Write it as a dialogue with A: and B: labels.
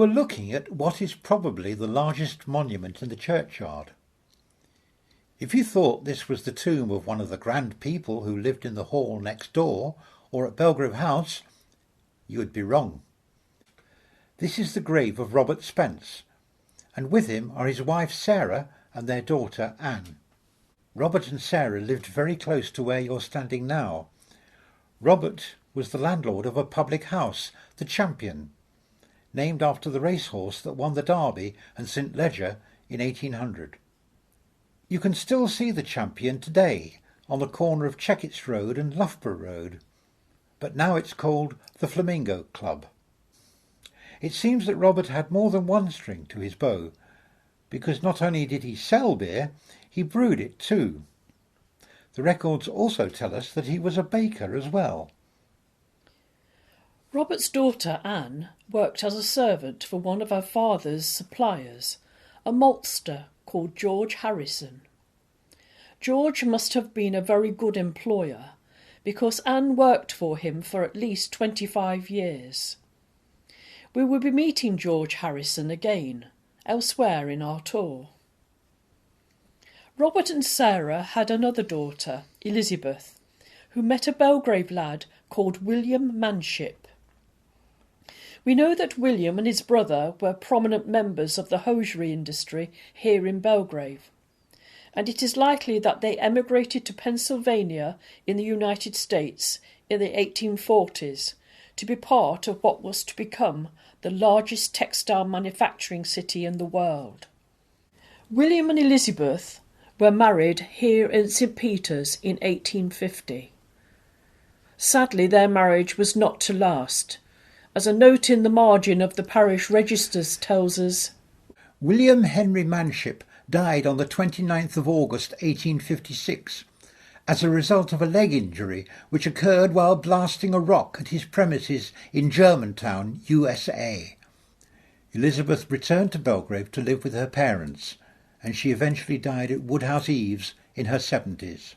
A: You are looking at what is probably the largest monument in the churchyard. If you thought this was the tomb of one of the grand people who lived in the hall next door or at Belgrave House, you would be wrong. This is the grave of Robert Spence, and with him are his wife Sarah and their daughter Anne. Robert and Sarah lived very close to where you're standing now. Robert was the landlord of a public house, the Champion, named after the racehorse that won the Derby and St Leger in 1800. You can still see the Champion today on the corner of Checketts Road and Loughborough Road, but now it's called the Flamingo Club. It seems that Robert had more than one string to his bow, because not only did he sell beer, he brewed it too. The records also tell us that he was a baker as well.
B: Robert's daughter Anne worked as a servant for one of her father's suppliers, a maltster called George Harrison. George must have been a very good employer, because Anne worked for him for at least 25 years. We will be meeting George Harrison again, elsewhere in our tour. Robert and Sarah had another daughter, Elizabeth, who met a Belgrave lad called William Manship. We know that William and his brother were prominent members of the hosiery industry here in Belgrave, and it is likely that they emigrated to Pennsylvania in the United States in the 1840s to be part of what was to become the largest textile manufacturing city in the world. William and Elizabeth were married here in St Peter's in 1850. Sadly, their marriage was not to last, as a note in the margin of the parish registers tells us,
A: William Henry Manship died on the 29th of August 1856 as a result of a leg injury which occurred while blasting a rock at his premises in Germantown, USA. Elizabeth returned to Belgrave to live with her parents, and she eventually died at Woodhouse Eaves in her 70s.